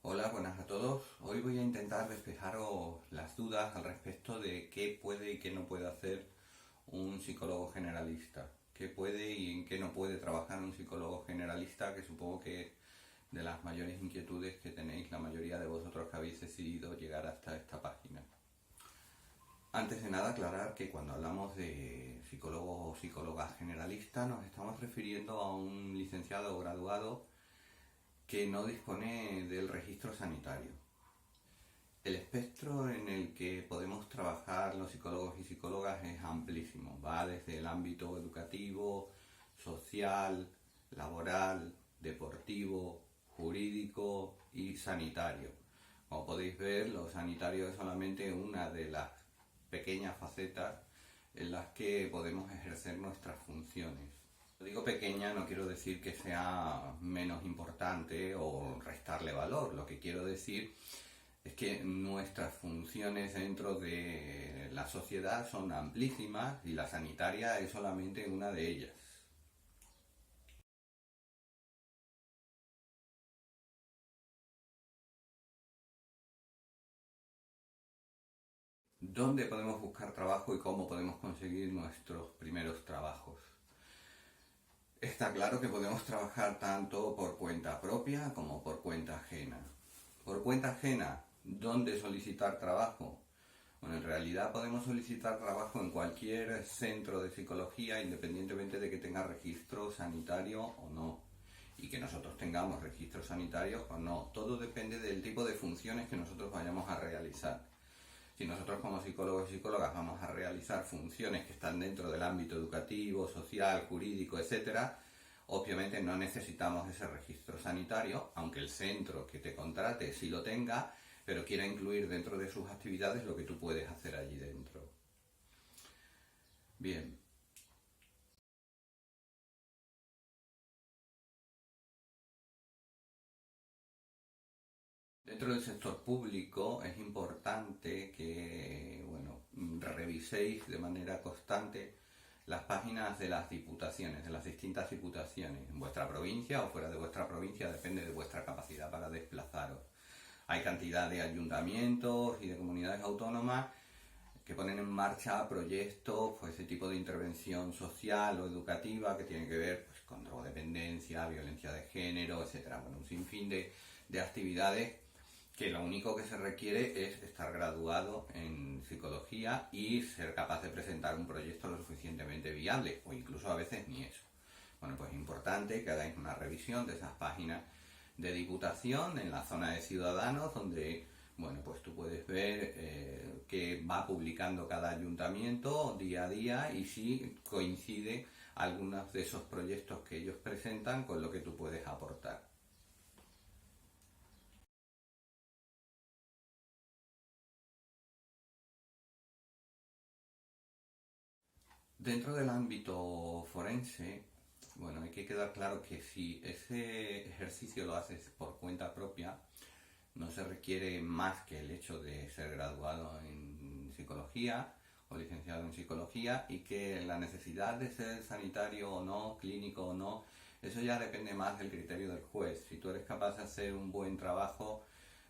Hola, buenas a todos. Hoy voy a intentar despejaros las dudas al respecto de qué puede y qué no puede hacer un psicólogo generalista. Qué puede y en qué no puede trabajar un psicólogo generalista, que supongo que es de las mayores inquietudes que tenéis la mayoría de vosotros que habéis decidido llegar hasta esta página. Antes de nada, aclarar que cuando hablamos de psicólogo o psicóloga generalista nos estamos refiriendo a un licenciado o graduado que no dispone del registro sanitario. El espectro en el que podemos trabajar los psicólogos y psicólogas es amplísimo. Va desde el ámbito educativo, social, laboral, deportivo, jurídico y sanitario. Como podéis ver, lo sanitario es solamente una de las pequeñas facetas en las que podemos ejercer nuestras funciones. Digo pequeña, no quiero decir que sea menos importante o restarle valor. Lo que quiero decir es que nuestras funciones dentro de la sociedad son amplísimas y la sanitaria es solamente una de ellas. ¿Dónde podemos buscar trabajo y cómo podemos conseguir nuestros primeros trabajos? Está claro que podemos trabajar tanto por cuenta propia como por cuenta ajena. Por cuenta ajena, ¿dónde solicitar trabajo? Bueno, en realidad podemos solicitar trabajo en cualquier centro de psicología, independientemente de que tenga registro sanitario o no, y que nosotros tengamos registro sanitario o no. Todo depende del tipo de funciones que nosotros vayamos a realizar. Si nosotros como psicólogos y psicólogas vamos a realizar funciones que están dentro del ámbito educativo, social, jurídico, etcétera, obviamente no necesitamos ese registro sanitario, aunque el centro que te contrate sí lo tenga, pero quiera incluir dentro de sus actividades lo que tú puedes hacer allí dentro. Bien, dentro del sector público es importante que, bueno, reviséis de manera constante las páginas de las diputaciones, de las distintas diputaciones, en vuestra provincia o fuera de vuestra provincia, depende de vuestra capacidad para desplazaros. Hay cantidad de ayuntamientos y de comunidades autónomas que ponen en marcha proyectos, pues ese tipo de intervención social o educativa que tiene que ver pues, con drogodependencia, violencia de género, etcétera. Bueno, un sinfín de actividades que lo único que se requiere es estar graduado en psicología y ser capaz de presentar un proyecto lo suficientemente viable, o incluso a veces ni eso. Bueno, pues es importante que hagáis una revisión de esas páginas de diputación en la zona de ciudadanos, donde, bueno, pues tú puedes ver que va publicando cada ayuntamiento día a día y si coincide algunos de esos proyectos que ellos presentan con lo que tú puedes aportar. Dentro del ámbito forense, bueno, hay que quedar claro que si ese ejercicio lo haces por cuenta propia, no se requiere más que el hecho de ser graduado en psicología o licenciado en psicología y que la necesidad de ser sanitario o no, clínico o no, eso ya depende más del criterio del juez. Si tú eres capaz de hacer un buen trabajo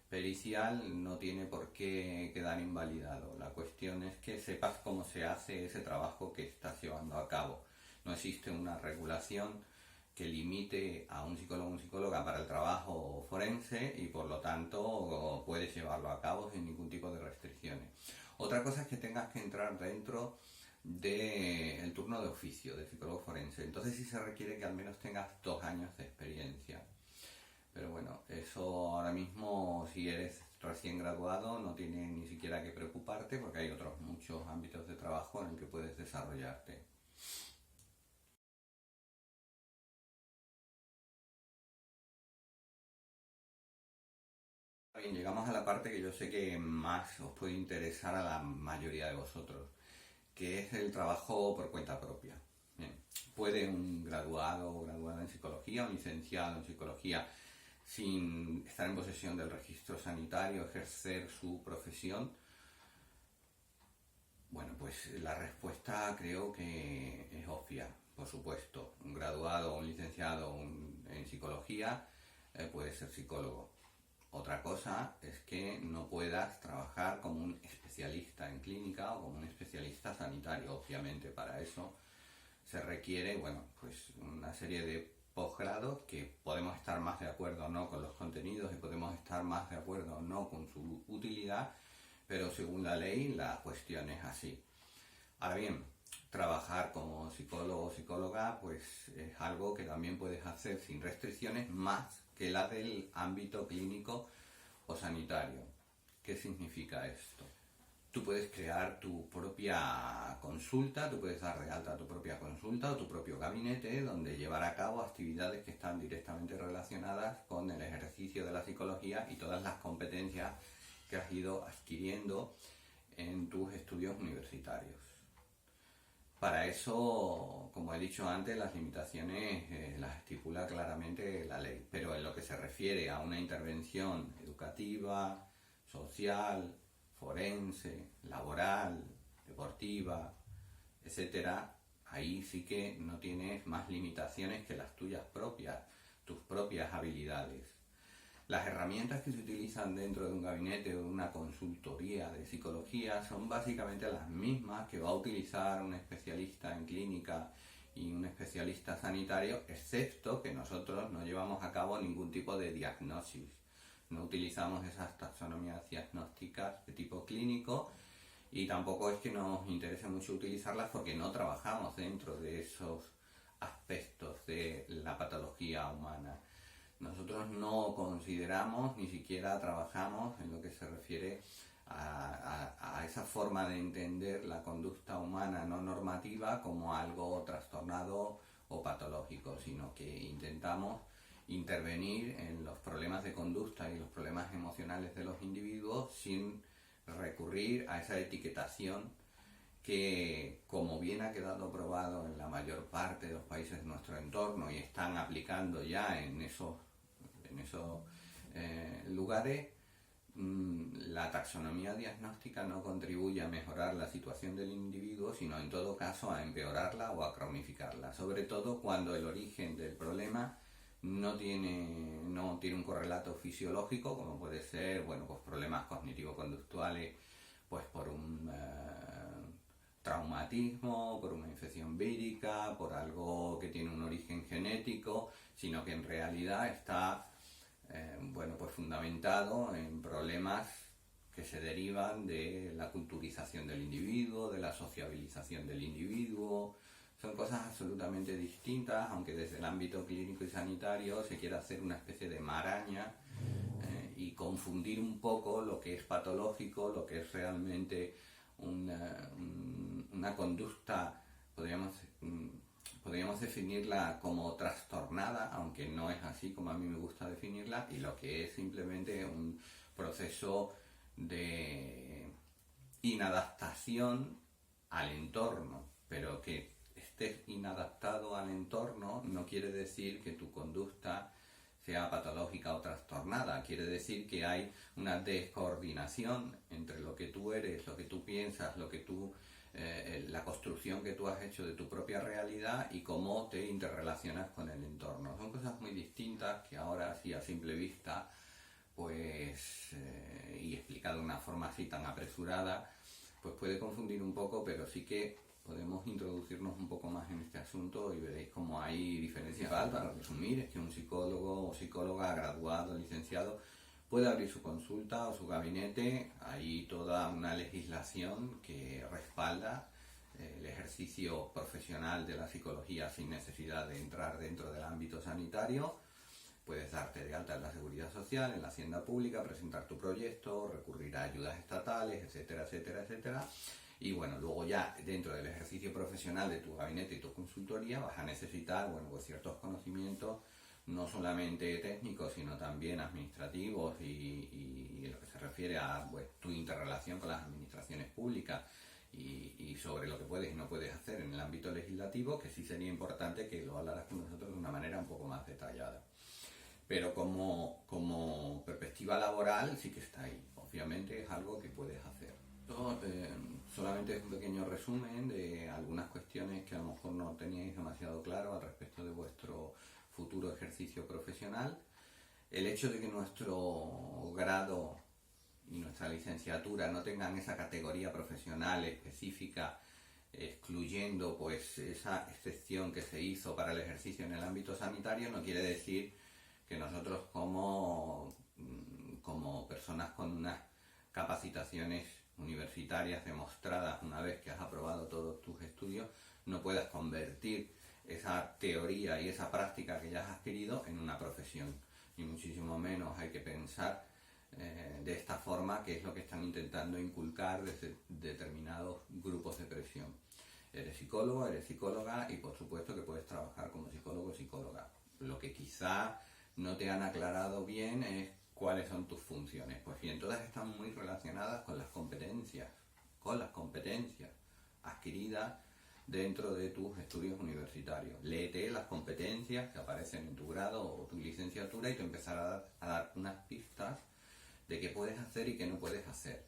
pericial, no tiene por qué quedar invalidado. La cuestión es que sepas cómo se hace ese trabajo que estás llevando a cabo. No existe una regulación que limite a un psicólogo o una psicóloga para el trabajo forense y por lo tanto puedes llevarlo a cabo sin ningún tipo de restricciones. Otra cosa es que tengas que entrar dentro del turno de oficio de psicólogo forense. Entonces sí se requiere que al menos tengas 2 años de experiencia. Pero bueno, eso ahora mismo si eres recién graduado no tienes ni siquiera que preocuparte porque hay otros muchos ámbitos de trabajo en el que puedes desarrollarte. Bien, llegamos a la parte que yo sé que más os puede interesar a la mayoría de vosotros, que es el trabajo por cuenta propia. Bien, puede un graduado o graduada en psicología, un licenciado en psicología, sin estar en posesión del registro sanitario, ejercer su profesión. Bueno, pues la respuesta creo que es obvia, por supuesto. Un graduado o un licenciado en psicología puede ser psicólogo. Otra cosa es que no puedas trabajar como un especialista en clínica o como un especialista sanitario. Obviamente para eso se requiere, bueno, pues una serie de posgrados que podemos estar más de acuerdo o no con los contenidos y podemos estar más de acuerdo o no con su utilidad, pero según la ley la cuestión es así. Ahora bien, trabajar como psicólogo o psicóloga pues es algo que también puedes hacer sin restricciones más que la del ámbito clínico o sanitario. ¿Qué significa esto? Tú puedes crear tu propia consulta, tú puedes dar de alta tu propia consulta o tu propio gabinete donde llevar a cabo actividades que están directamente relacionadas con el ejercicio de la psicología y todas las competencias que has ido adquiriendo en tus estudios universitarios. Para eso, como he dicho antes, las limitaciones las estipula claramente la ley, pero en lo que se refiere a una intervención educativa, social, forense, laboral, deportiva, etcétera, ahí sí que no tienes más limitaciones que las tuyas propias, tus propias habilidades. Las herramientas que se utilizan dentro de un gabinete o de una consultoría de psicología son básicamente las mismas que va a utilizar un especialista en clínica y un especialista sanitario, excepto que nosotros no llevamos a cabo ningún tipo de diagnosis. No utilizamos esas taxonomías diagnósticas de tipo clínico y tampoco es que nos interese mucho utilizarlas porque no trabajamos dentro de esos aspectos de la patología humana. Nosotros no consideramos ni siquiera trabajamos en lo que se refiere a esa forma de entender la conducta humana no normativa como algo trastornado o patológico, sino que intentamos intervenir en los problemas de conducta y los problemas emocionales de los individuos sin recurrir a esa etiquetación que, como bien ha quedado probado en la mayor parte de los países de nuestro entorno y están aplicando ya en esos lugares, la taxonomía diagnóstica no contribuye a mejorar la situación del individuo, sino en todo caso a empeorarla o a cronificarla, sobre todo cuando el origen del problema no tiene un correlato fisiológico, como puede ser, bueno, pues problemas cognitivo-conductuales, pues por un traumatismo, por una infección vírica, por algo que tiene un origen genético, sino que en realidad está pues fundamentado en problemas que se derivan de la culturización del individuo, de la sociabilización del individuo. Son cosas absolutamente distintas, aunque desde el ámbito clínico y sanitario se quiera hacer una especie de maraña y confundir un poco lo que es patológico, lo que es realmente una conducta, podríamos definirla como trastornada, aunque no es así como a mí me gusta definirla, y lo que es simplemente un proceso de inadaptación al entorno, pero que estés inadaptado al entorno no quiere decir que tu conducta sea patológica o trastornada, quiere decir que hay una descoordinación entre lo que tú eres, lo que tú piensas, la construcción que tú has hecho de tu propia realidad y cómo te interrelacionas con el entorno. Son cosas muy distintas que ahora así a simple vista, pues, y explicado de una forma así tan apresurada, pues puede confundir un poco, pero sí que podemos introducirnos un poco más en este asunto y veréis cómo hay diferencias. Para resumir, es que un psicólogo o psicóloga graduado, licenciado, puede abrir su consulta o su gabinete. Hay toda una legislación que respalda el ejercicio profesional de la psicología sin necesidad de entrar dentro del ámbito sanitario. Puedes darte de alta en la Seguridad Social, en la Hacienda Pública, presentar tu proyecto, recurrir a ayudas estatales, etcétera, etcétera, etcétera. Y bueno, luego ya dentro del ejercicio profesional de tu gabinete y tu consultoría vas a necesitar, bueno, pues ciertos conocimientos, no solamente técnicos, sino también administrativos y en lo que se refiere a pues, tu interrelación con las administraciones públicas y sobre lo que puedes y no puedes hacer en el ámbito legislativo, que sí sería importante que lo hablaras con nosotros de una manera un poco más detallada. Pero como perspectiva laboral sí que está ahí. Obviamente es algo que puedes hacer. Esto solamente es un pequeño resumen de algunas cuestiones que a lo mejor no teníais demasiado claro al respecto de vuestro futuro ejercicio profesional. El hecho de que nuestro grado y nuestra licenciatura no tengan esa categoría profesional específica, excluyendo pues esa excepción que se hizo para el ejercicio en el ámbito sanitario, no quiere decir que nosotros como personas con unas capacitaciones universitarias demostradas una vez que has aprobado todos tus estudios, no puedas convertir esa teoría y esa práctica que ya has adquirido en una profesión. Ni muchísimo menos hay que pensar de esta forma, que es lo que están intentando inculcar desde determinados grupos de presión. Eres psicólogo, eres psicóloga y por supuesto que puedes trabajar como psicólogo o psicóloga. Lo que quizá no te han aclarado bien es cuáles son tus funciones. Pues bien, todas están muy relacionadas con las competencias adquiridas dentro de tus estudios universitarios. Léete las competencias que aparecen en tu grado o tu licenciatura y te empezará a dar unas pistas de qué puedes hacer y qué no puedes hacer.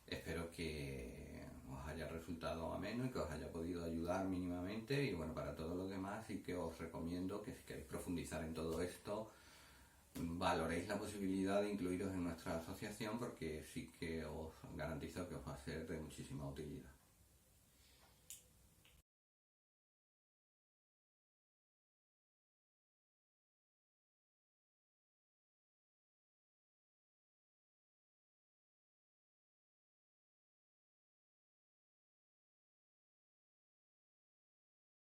Espero que os haya resultado ameno y que os haya podido ayudar mínimamente, y bueno, para todos los demás sí que os recomiendo que si queréis profundizar en todo esto, valoréis la posibilidad de incluiros en nuestra asociación, porque sí que os garantizo que os va a ser de muchísima utilidad.